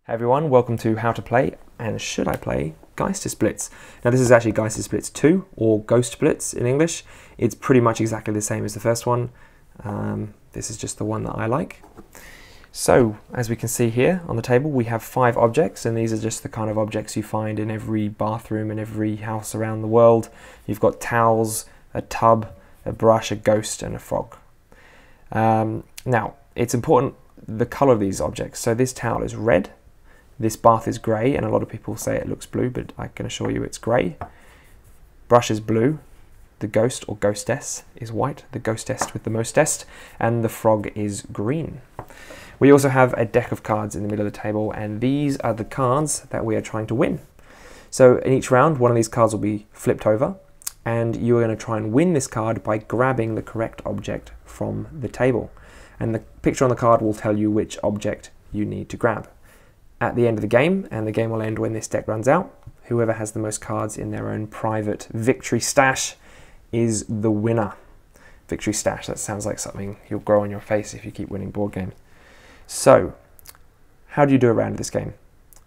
Hey everyone, welcome to How to Play and Should I Play Geistes Blitz. Now this is actually Geistes Blitz 2 or Ghost Blitz in English. It's pretty much exactly the same as the first one. This is just the one that I like. So as we can see here on the table we have 5 objects, and these are just the kind of objects you find in every bathroom and every house around the world. You've got towels, a tub, a brush, a ghost and a frog. Now it's important the colour of these objects. So this towel is red. This bath is grey, and a lot of people say it looks blue, but I can assure you it's grey. Brush is blue. The ghost or ghostess is white, the ghostess with the mostest, and the frog is green. We also have a deck of cards in the middle of the table, and these are the cards that we are trying to win. So in each round, one of these cards will be flipped over, and you are going to try and win this card by grabbing the correct object from the table. And the picture on the card will tell you which object you need to grab. At the end of the game, and the game will end when this deck runs out, whoever has the most cards in their own private victory stash is the winner. Victory stash, that sounds like something you'll grow on your face if you keep winning board games. So, how do you do a round of this game?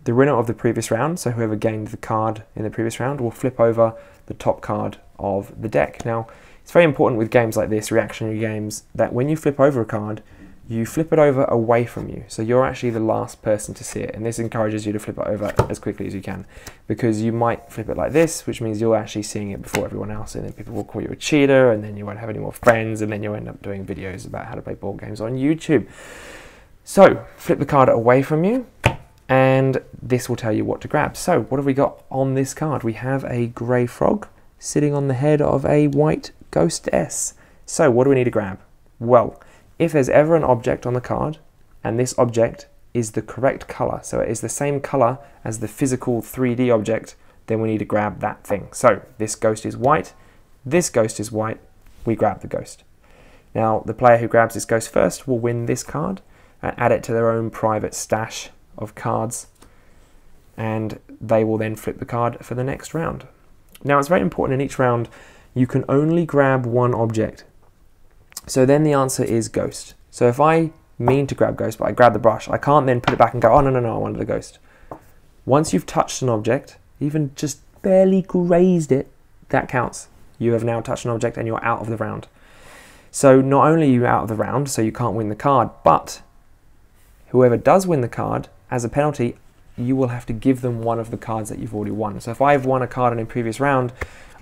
The winner of the previous round, so whoever gained the card in the previous round, will flip over the top card of the deck. Now, it's very important with games like this, reactionary games, that when you flip over a card, you flip it over away from you, so you're actually the last person to see it, and this encourages you to flip it over as quickly as you can, because you might flip it like this, which means you're actually seeing it before everyone else, and then people will call you a cheater, and then you won't have any more friends, and then you'll end up doing videos about how to play board games on YouTube. So, flip the card away from you, and this will tell you what to grab. So, what have we got on this card? We have a grey frog sitting on the head of a white ghostess. So, what do we need to grab? Well, if there's ever an object on the card, and this object is the correct colour, so it is the same colour as the physical 3D object, then we need to grab that thing. So this ghost is white, this ghost is white, we grab the ghost. Now the player who grabs this ghost first will win this card and add it to their own private stash of cards, and they will then flip the card for the next round. Now it's very important in each round you can only grab one object. So then the answer is ghost. So if I mean to grab ghost, but I grab the brush, I can't then put it back and go, oh no, I wanted the ghost. Once you've touched an object, even just barely grazed it, that counts. You have now touched an object and you're out of the round. So not only are you out of the round, so you can't win the card, but whoever does win the card, as a penalty, you will have to give them one of the cards that you've already won. So if I've won a card in a previous round,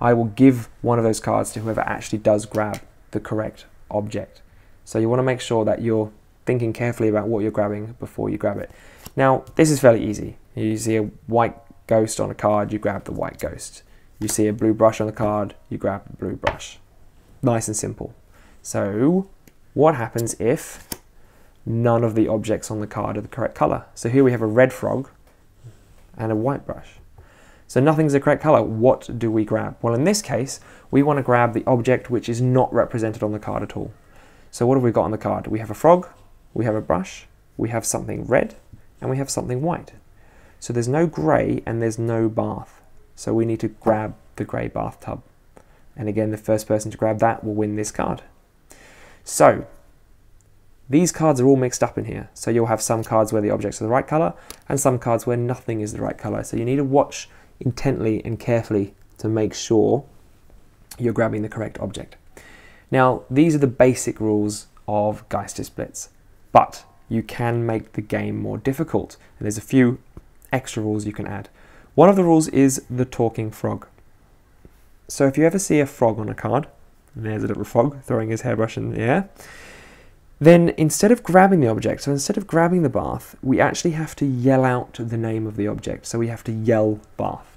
I will give one of those cards to whoever actually does grab the correct object. So you want to make sure that you're thinking carefully about what you're grabbing before you grab it. Now this is fairly easy. You see a white ghost on a card, you grab the white ghost. You see a blue brush on the card, you grab the blue brush. Nice and simple. So what happens if none of the objects on the card are the correct color? So here we have a red frog and a white brush. So nothing's the correct color. What do we grab? Well, in this case, we want to grab the object which is not represented on the card at all. So what have we got on the card? We have a frog, we have a brush, we have something red, and we have something white. So there's no grey and there's no bath. So we need to grab the grey bathtub. And again, the first person to grab that will win this card. So these cards are all mixed up in here. So you'll have some cards where the objects are the right color and some cards where nothing is the right color. So you need to watch intently and carefully to make sure you're grabbing the correct object. Now, these are the basic rules of Geistes Blitz, but you can make the game more difficult, and there's a few extra rules you can add. One of the rules is the talking frog. So if you ever see a frog on a card, and there's a little frog throwing his hairbrush in the air, then instead of grabbing the object, so instead of grabbing the bath, we actually have to yell out the name of the object. So we have to yell bath.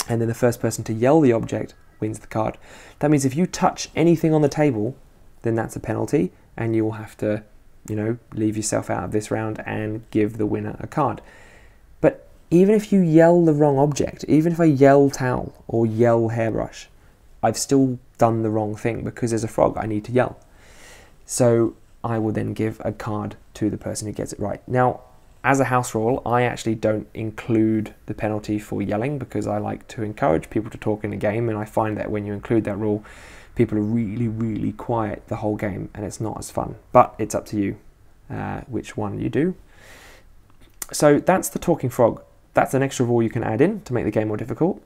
And then the first person to yell the object wins the card. That means if you touch anything on the table, then that's a penalty, and you will have to, leave yourself out of this round and give the winner a card. But even if you yell the wrong object, even if I yell towel or yell hairbrush, I've still done the wrong thing because there's a frog I need to yell. So I will then give a card to the person who gets it right. Now, as a house rule, I actually don't include the penalty for yelling because I like to encourage people to talk in the game, and I find that when you include that rule, people are really, really quiet the whole game and it's not as fun. But it's up to you which one you do. So that's the talking frog. That's an extra rule you can add in to make the game more difficult.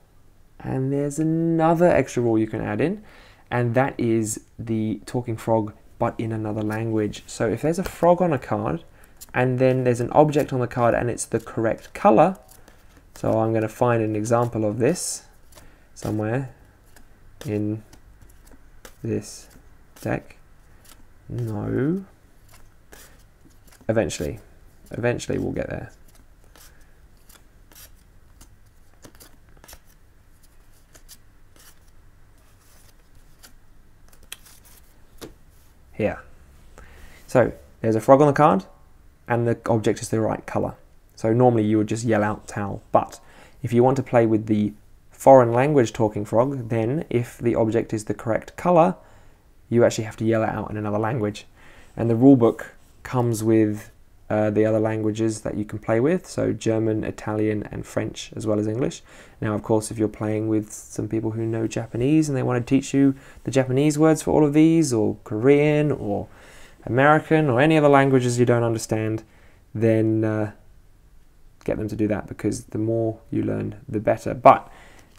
And there's another extra rule you can add in, and that is the talking frog, but in another language. So if there's a frog on a card, and then there's an object on the card and it's the correct color, so I'm going to find an example of this somewhere in this deck. No. Eventually we'll get there. Here. So there's a frog on the card and the object is the right color. So normally you would just yell out towel, but if you want to play with the foreign language talking frog, then if the object is the correct color, you actually have to yell it out in another language. And the rulebook comes with the other languages that you can play with, so German, Italian and French, as well as English. Now of course if you're playing with some people who know Japanese and they want to teach you the Japanese words for all of these, or Korean or American or any other languages you don't understand, then get them to do that, because the more you learn the better. But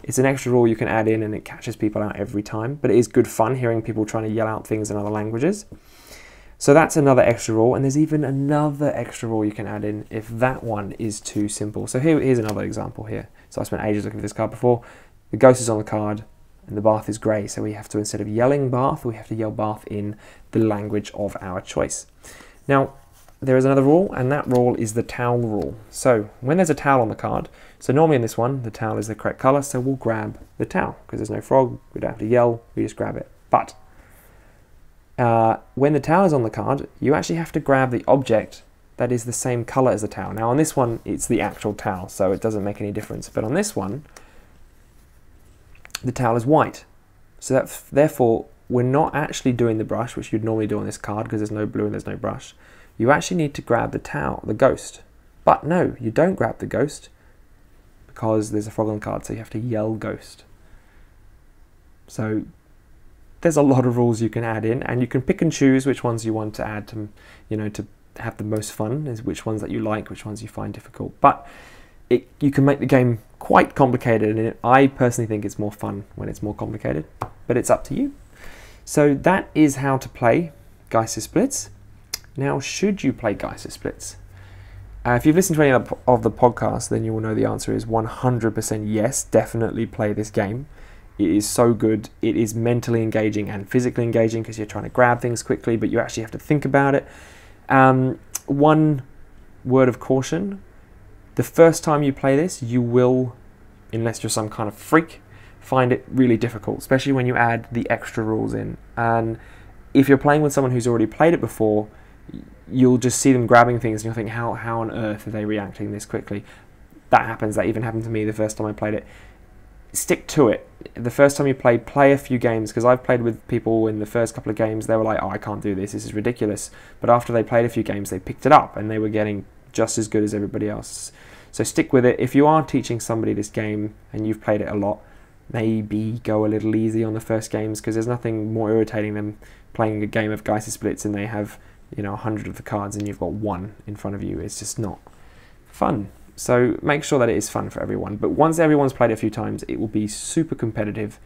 it's an extra rule you can add in and it catches people out every time, but it is good fun hearing people trying to yell out things in other languages. So that's another extra rule, and there's even another extra rule you can add in if that one is too simple. So here's another example here. So I spent ages looking at this card before. The ghost is on the card and the bath is grey, so we have to, instead of yelling bath, we have to yell bath in the language of our choice. Now there is another rule, and that rule is the towel rule. So when there's a towel on the card, so normally in this one the towel is the correct colour, so we'll grab the towel because there's no frog, we don't have to yell, we just grab it. But when the towel is on the card, you actually have to grab the object that is the same color as the towel. Now on this one, it's the actual towel, so it doesn't make any difference. But on this one, the towel is white. So that, therefore, we're not actually doing the brush, which you'd normally do on this card because there's no blue and there's no brush. You actually need to grab the towel, the ghost. But no, you don't grab the ghost because there's a frog on the card, so you have to yell ghost. So there's a lot of rules you can add in, and you can pick and choose which ones you want to add to, to have the most fun, is which ones that you like, which ones you find difficult. But you can make the game quite complicated, and I personally think it's more fun when it's more complicated, but it's up to you. So that is how to play Geistes Blitz. Now, should you play Geistes Blitz? If you've listened to any of the podcasts, then you will know the answer is 100% yes, definitely play this game. It is so good. It is mentally engaging and physically engaging because you're trying to grab things quickly, but you actually have to think about it. One word of caution: the first time you play this, you will, unless you're some kind of freak, find it really difficult, especially when you add the extra rules in. And if you're playing with someone who's already played it before, you'll just see them grabbing things and you'll think, how on earth are they reacting this quickly? That happens. That even happened to me the first time I played it. Stick to it. The first time you play a few games, because I've played with people in the first couple of games, they were like, oh, I can't do this, this is ridiculous. But after they played a few games, they picked it up and they were getting just as good as everybody else. So stick with it. If you are teaching somebody this game and you've played it a lot, maybe go a little easy on the first games, because there's nothing more irritating than playing a game of Geistes Blitz and they have 100 of the cards and you've got one in front of you. It's just not fun. So make sure that it is fun for everyone. But once everyone's played it a few times, it will be super competitive.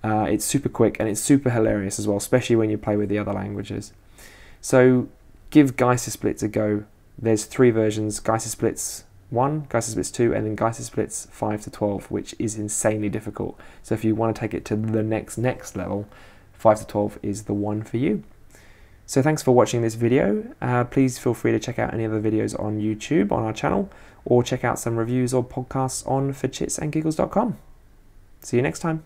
It's super quick and it's super hilarious as well, especially when you play with the other languages. So give Geistes Blitz a go. There's 3 versions: Geistes Blitz 1, Geistes Blitz 2, and then Geistes Blitz 5 to 12, which is insanely difficult. So if you want to take it to the next level, 5 to 12 is the one for you. So thanks for watching this video. Please feel free to check out any other videos on YouTube on our channel, or check out some reviews or podcasts on forchitsandgiggles.com. See you next time.